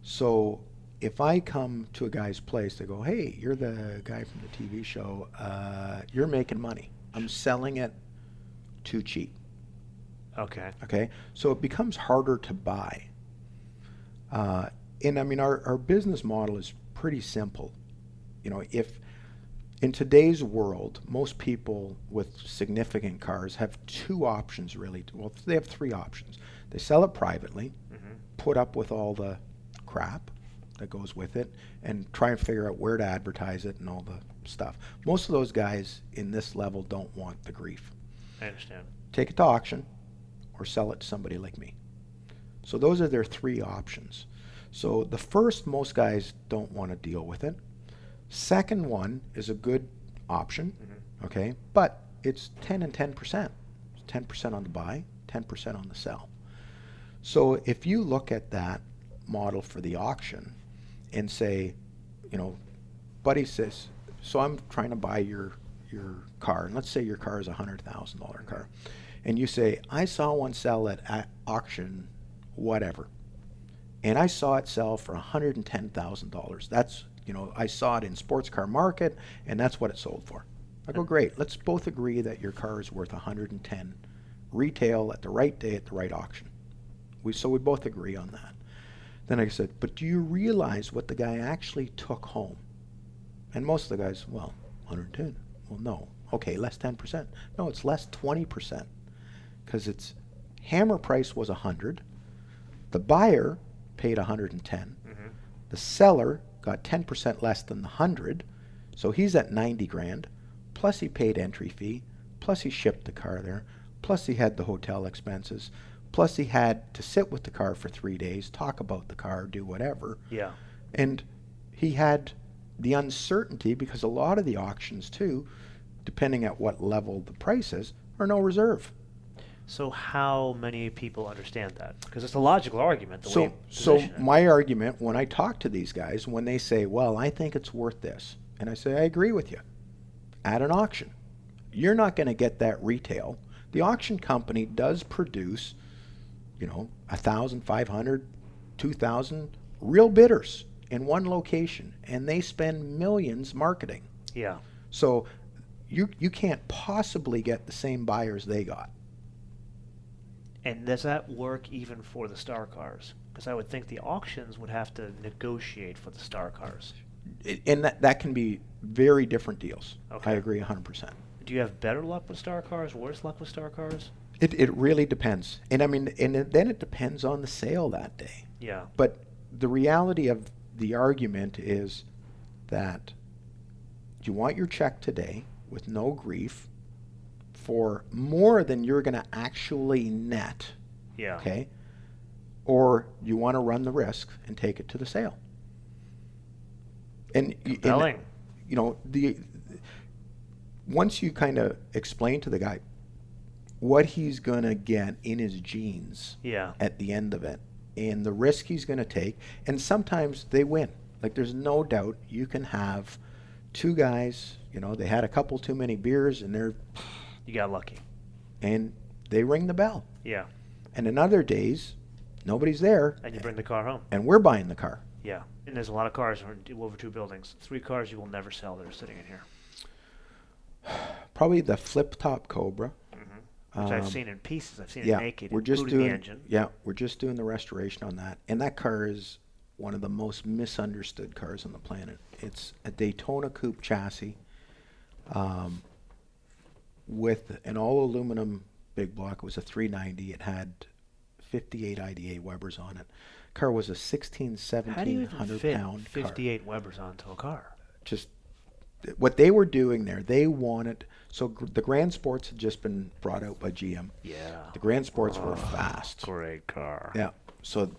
So if I come to a guy's place, they go, "Hey, you're the guy from the TV show. You're making money. I'm selling it too cheap." Okay. Okay, so it becomes harder to buy. And I mean, our business model is pretty simple. You know, if in today's world, most people with significant cars have two options really. Well, they have three options. They sell it privately, put up with all the crap that goes with it, and try and figure out where to advertise it and all the stuff. Most of those guys in this level don't want the grief. I understand. Take it to auction or sell it to somebody like me. So those are their three options. So the first, most guys don't want to deal with it. Second one is a good option, okay, but it's 10 and 10%. It's 10% on the buy, 10% on the sell. So if you look at that model for the auction and say, you know, buddy says, so I'm trying to buy your car, and let's say your car is a $100,000 car, and you say, I saw one sell at auction, whatever, and I saw it sell for $110,000. That's, you know, I saw it in Sports Car Market, and that's what it sold for. I go, great. Let's both agree that your car is worth 110 retail at the right day at the right auction. So we both agree on that. Then I said, but do you realize what the guy actually took home? And most of the guys, well, 110. Well, no. Okay, less 10%. No, it's less 20%, because its hammer price was 100. The buyer paid 110. The seller got 10% less than the 100, so he's at 90 grand. Plus he paid entry fee. Plus he shipped the car there. Plus he had the hotel expenses. Plus he had to sit with the car for 3 days, talk about the car, do whatever. Yeah. And he had the uncertainty, because a lot of the auctions too, depending at what level the price is, are no reserve. So how many people understand that? Because it's a logical argument. So my argument when I talk to these guys, when they say, well, I think it's worth this, and I say, I agree with you. At an auction, you're not going to get that retail. The auction company does produce, you know, 1,500, 2,000 real bidders in one location, and they spend millions marketing. Yeah. So you can't possibly get the same buyers they got. And does that work even for the star cars? Because I would think the auctions would have to negotiate for the star cars. And that can be very different deals. Okay. I agree 100%. Do you have better luck with star cars, worse luck with star cars? It really depends. And I mean, then it depends on the sale that day. Yeah. But the reality of the argument is that you want your check today with no grief for more than you're going to actually net. Yeah. Okay? Or you want to run the risk and take it to the sale. And Compelling. you know, once you kind of explain to the guy what he's going to get in his jeans at the end of it, and the risk he's going to take, and sometimes they win. Like, there's no doubt you can have two guys, you know, they had a couple too many beers, and you got lucky. And they ring the bell. Yeah. And in other days, nobody's there. And you bring the car home. And we're buying the car. Yeah. And there's a lot of cars over two buildings. 3 cars you will never sell that are sitting in here. Probably the flip-top Cobra. Which I've seen in pieces. I've seen yeah, it naked, we're just including doing the engine. Yeah, we're just doing the restoration on that. And that car is one of the most misunderstood cars on the planet. It's a Daytona coupe chassis with an all aluminum big block. It was a 390. It had 58 IDA Webers on it. Car was a 16, How do you even 1700 fit pound 58 Webers onto a car? Just what they were doing there, they wanted, so the Grand Sports had just been brought out by GM. Yeah. The Grand Sports were fast. Great car. Yeah. So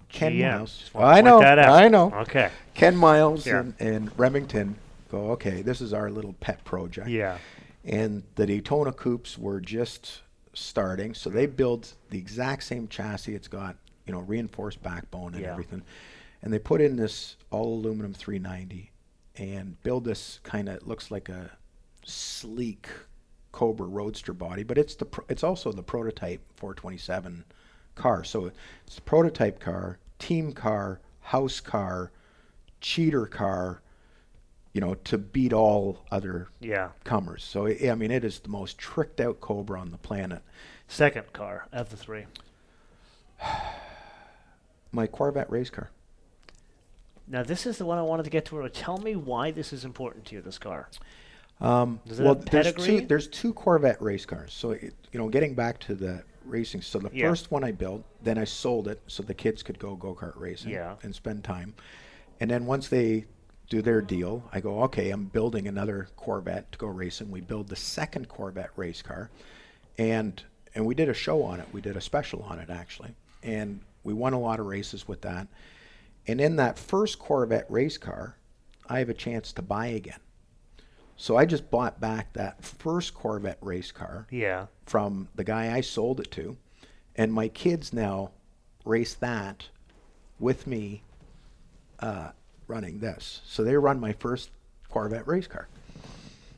Ken GM. Miles. Just wanna point that out. I know. Okay. Ken Miles Yeah. and Remington go, okay, this is our little pet project. Yeah. And the Daytona Coupes were just starting, so they built the exact same chassis. It's got, reinforced backbone and everything. And they put in this all aluminum 390 and build this kind of, looks like a sleek Cobra Roadster body, but it's also the prototype 427 car. So it's the prototype car, team car, house car, cheater car, to beat all other comers. So, it is the most tricked out Cobra on the planet. Second car of the three. My Corvette race car. Now, this is the one I wanted to get to. Tell me why this is important to you, this car. Does it Well, have pedigree? there's two Corvette race cars. So, getting back to the racing. So the first one I built, then I sold it so the kids could go-kart racing and spend time. And then once they do their deal, I go, okay, I'm building another Corvette to go racing. We build the second Corvette race car. And we did a show on it. We did a special on it, actually. And we won a lot of races with that. And in that first Corvette race car, I have a chance to buy again. So I just bought back that first Corvette race car from the guy I sold it to. And my kids now race that with me running this. So they run my first Corvette race car.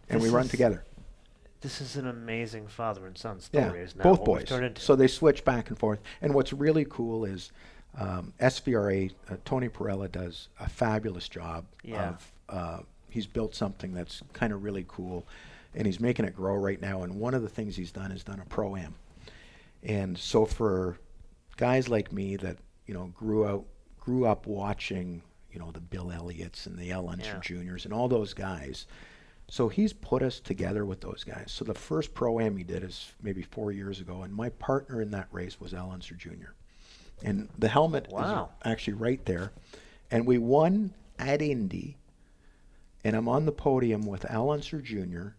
And we run together. This is an amazing father and son story. Yeah, both boys. So they switch back and forth. And what's really cool is SVRA, Tony Perella does a fabulous job of he's built something that's kind of really cool, and he's making it grow right now. And one of the things he's done is done a Pro-Am. And so for guys like me that, grew up watching, the Bill Elliott's and the Al Unser Juniors and all those guys, so he's put us together with those guys. So the first Pro-Am he did is maybe 4 years ago, and my partner in that race was Al Unser Jr. And the helmet is actually right there. And we won at Indy, and I'm on the podium with Al Unser Jr.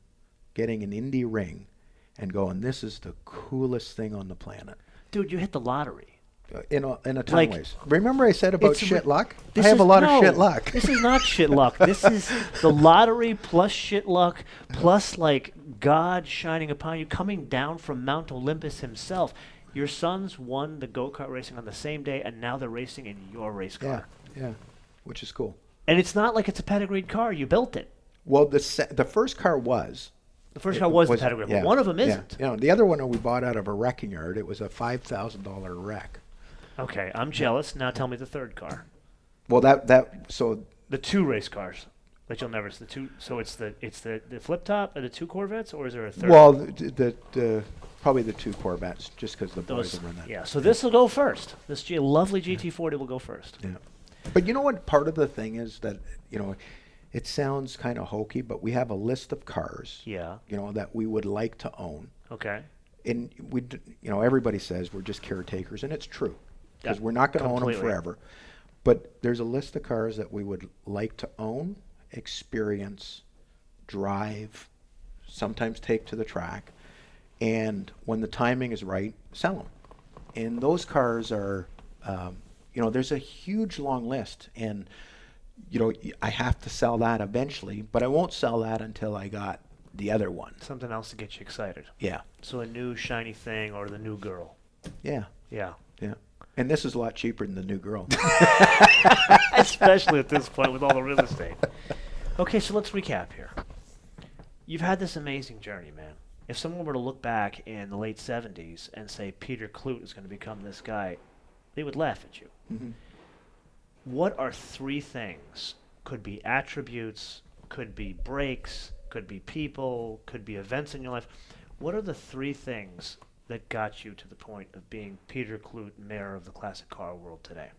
getting an Indy ring and going, this is the coolest thing on the planet. Dude, you hit the lottery. In a ton of ways. Remember I said about shit luck? I have a lot of shit luck. This is not shit luck. This is the lottery plus shit luck plus God shining upon you, coming down from Mount Olympus himself. Your sons won the go-kart racing on the same day, and now they're racing in your race car. Yeah, which is cool. And it's not like it's a pedigreed car. You built it. Well, the first car was. The first car was the pedigree, but one of them isn't. The other one we bought out of a wrecking yard. It was a $5,000 wreck. Okay, I'm jealous. Now tell me the third car. Well, so the two race cars that you'll never see. The two. So it's the flip top and the two Corvettes, or is there a third? Well, the probably the two Corvettes, just because the boys will run that. Yeah. So this will go first. This lovely GT40 will go first. Yeah. But you know what? Part of the thing is that it sounds kind of hokey, but we have a list of cars. Yeah. That we would like to own. Okay. And everybody says we're just caretakers, and it's true. Because we're not going to own them forever. But there's a list of cars that we would like to own, experience, drive, sometimes take to the track, and when the timing is right, sell them. And those cars are, there's a huge long list. And, I have to sell that eventually, but I won't sell that until I got the other one. Something else to get you excited. Yeah. So a new shiny thing or the new girl. Yeah. Yeah. Yeah. And this is a lot cheaper than the new girl. Especially at this point with all the real estate. Okay, so let's recap here. You've had this amazing journey, man. If someone were to look back in the late 70s and say Peter Klutt is going to become this guy, they would laugh at you. Mm-hmm. What are three things? Could be attributes, could be breaks, could be people, could be events in your life. What are the three things that got you to the point of being Peter Klutt, mayor of the classic car world today?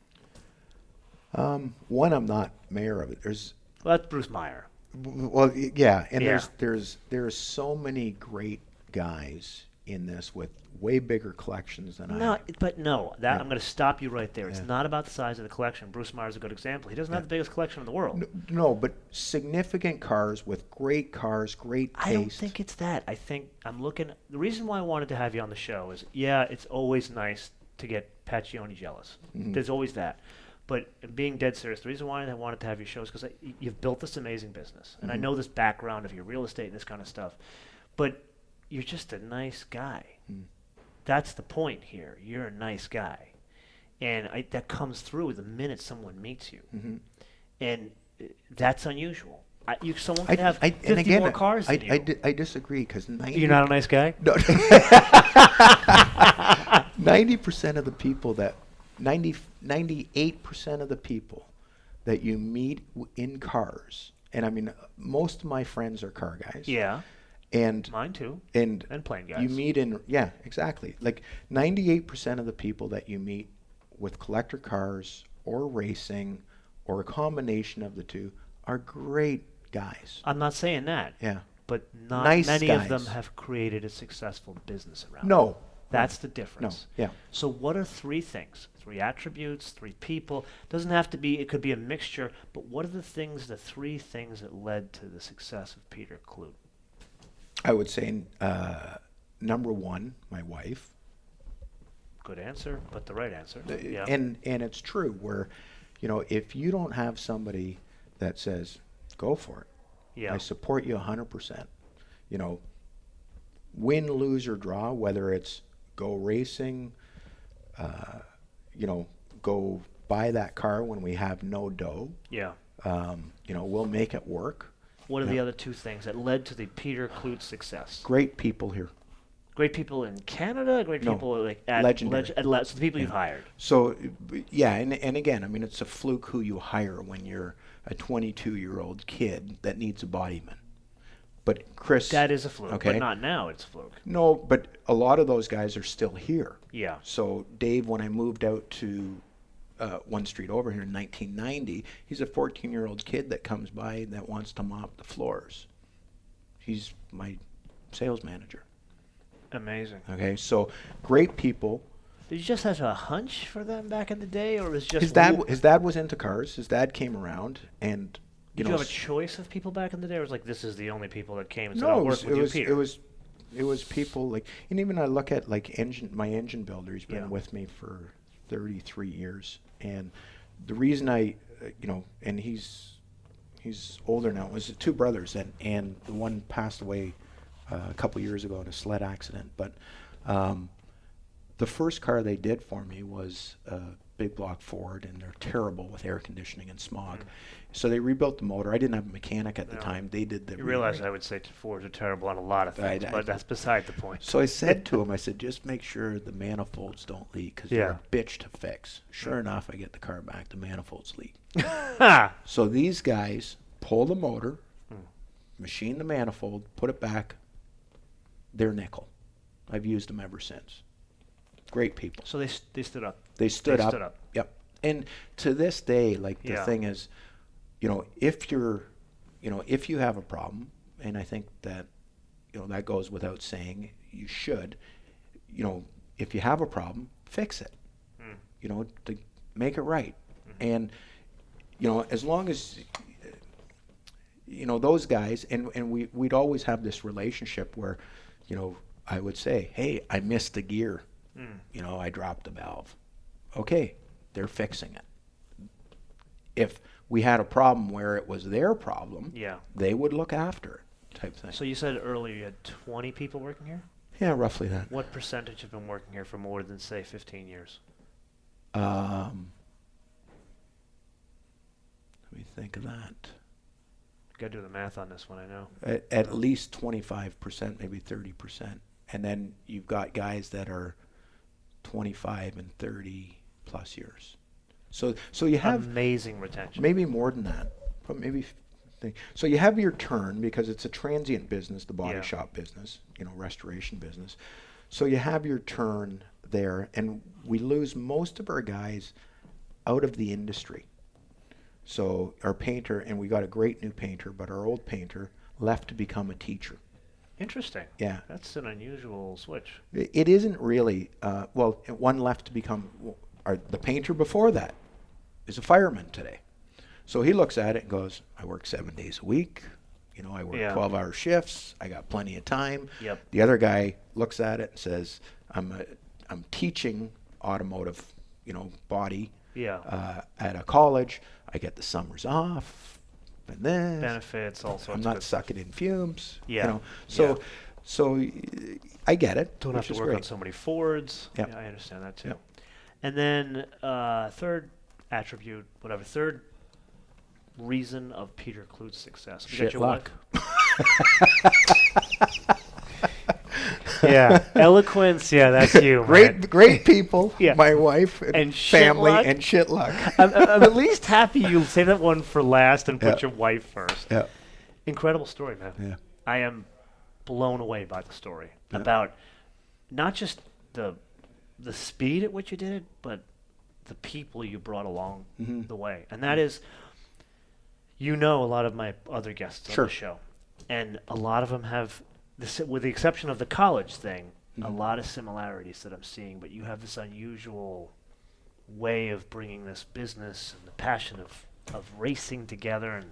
One, I'm not mayor of it. Well, that's Bruce Meyer. Well, yeah, and there's so many great guys in this with way bigger collections than I No, have. but no, Yeah. I'm going to stop you right there. It's Yeah. not about the size of the collection. Bruce Meyer's a good example. He doesn't have the biggest collection in the world. No, but significant cars with great cars, great taste. I don't think it's that. I think I'm looking. The reason why I wanted to have you on the show is, yeah, it's always nice to get Paccioni jealous. Mhm. There's always that. But being dead serious, the reason why I wanted to have you show is because you've built this amazing business. And I Mhm. know this background of your real estate and this kind of stuff. But you're just a nice guy. Mm. That's the point here. You're a nice guy. And that comes through the minute someone meets you. Mhm. And that's unusual. Someone can have 50 and again, more cars than you. I disagree because You're not a nice guy? No. 90% of the people 98% of the people that you meet in cars, and I mean, most of my friends are car guys. Yeah. And Mine too. And plane guys. you meet yeah, exactly. Like 98% of the people that you meet with collector cars or racing or a combination of the two are great guys. I'm not saying that. Yeah. But not Nice many guys. of them have created a successful business around it. No. That's the difference. No. Yeah. So what are 3 things? 3 attributes, 3 people. Doesn't have to be, it could be a mixture, but what are the 3 things that led to the success of Peter Klutt? I would say number 1, my wife. Good answer, but the right answer. Yeah. And it's true where, if you don't have somebody that says, go for it. Yeah. I support you 100%. Win, lose, or draw, whether it's go racing, go buy that car when we have no dough. Yeah. We'll make it work. What are the other 2 things that led to the Peter Klutt success? Great people here. Great people in Canada, great No, people like at Legendary. so the people you've hired. So, yeah, and again, I mean, it's a fluke who you hire when you're a 22-year-old kid that needs a bodyman. But Chris... That is a fluke, okay. but not now it's a fluke. No, but a lot of those guys are still here. Yeah. So Dave, when I moved out to one street over here in 1990, he's a 14-year-old kid that comes by that wants to mop the floors. He's my sales manager. Amazing. Okay, so great people. Did you just have a hunch for them back in the day, or was it just His dad was into cars. His dad came around, and Did you have a choice of people back in the day, or was it like this is the only people that came and said, no, "I'll work with you, Peter"? it was people like, and even I look at like my engine builder. He's been Yeah. with me for 33 years, and the reason I, and he's older now. It was 2 brothers, and the one passed away a couple years ago in a sled accident. But the first car they did for me was a big block Ford, and they're terrible with air conditioning and smog. So they rebuilt the motor. I didn't have a mechanic at the time. They did the. You realize I would say Fords are terrible on a lot of things, but that's beside the point. So I said to him, I said, just make sure the manifolds don't leak because they're a bitch to fix. Sure enough, I get the car back. The manifolds leak. So these guys pull the motor, machine the manifold, put it back. They're nickel. I've used them ever since. Great people. So they stood up. They stood up. Stood up. Yep. And to this day, like the Yeah. thing is, if you have a problem, and I think that, that goes without saying, you should, if you have a problem, fix it. To make it right. And, as long as, those guys, and we'd always have this relationship where, I would say, hey, I missed the gear. I dropped the valve. Okay, they're fixing it. If we had a problem where it was their problem, they would look after it, type thing. So you said earlier you had 20 people working here? Yeah, roughly that. What percentage have been working here for more than, say, 15 years? Let me think of that. Got to do the math on this one, I know. At least 25%, maybe 30%. And then you've got guys that are 25 and 30 plus years. So you have amazing retention. Maybe more than that, but maybe. So you have your turn because it's a transient business, the body shop business, restoration business. So you have your turn there, and we lose most of our guys out of the industry. So our painter, and we got a great new painter, but our old painter left to become a teacher. Interesting. Yeah. That's an unusual switch. It isn't really. Well, one left to become the painter before that is a fireman today. So he looks at it and goes, I work 7 days a week. You know, I work 12-hour shifts. I got plenty of time. Yep. The other guy looks at it and says, I'm teaching automotive, body at a college. I get the summers off and this. Benefits, all sorts I'm of not good sucking in fumes. Yeah. So I get it. Don't have to work on so many Fords. Yep. Yeah, I understand that too. Yep. And then third attribute, third reason of Peter Klutt's success. Shit luck. Yeah, eloquence. Yeah, that's you. Great people. Yeah. My wife and family shit and shit luck. I'm at least happy you save that one for last and put your wife first. Yeah. Incredible story, man. Yeah. I am blown away by the story about not just the speed at which you did it, but the people you brought along the way, and that is, a lot of my other guests on the show, and a lot of them have this, with the exception of the college thing, a lot of similarities that I'm seeing. But you have this unusual way of bringing this business and the passion of racing together, and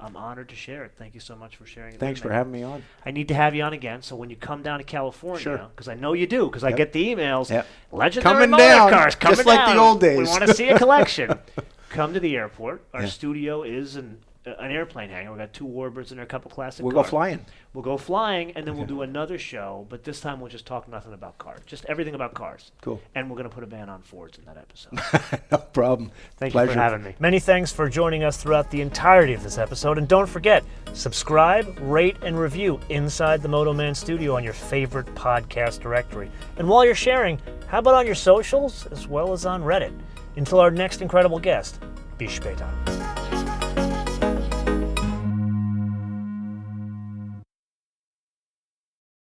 I'm honored to share it. Thank you so much for sharing it. Thanks for having me on. I need to have you on again, so when you come down to California, because I know you do, because I get the emails, Legendary Coming Motorcar down, Cars, coming just like down. the old days. We want to see a collection. Come to the airport. Our studio is an airplane hangar. We've got 2 Warbirds and a couple classic We'll cars. go flying. We'll go flying, and then we'll do another show, but this time we'll just talk nothing about cars, just everything about cars. Cool. And we're going to put a ban on Fords in that episode. No problem. Thank Pleasure. you for having me. Many thanks for joining us throughout the entirety of this episode, and don't forget, subscribe, rate, and review Inside the MotoMan Studio on your favorite podcast directory. And while you're sharing, how about on your socials as well as on Reddit? Until our next incredible guest, bis später.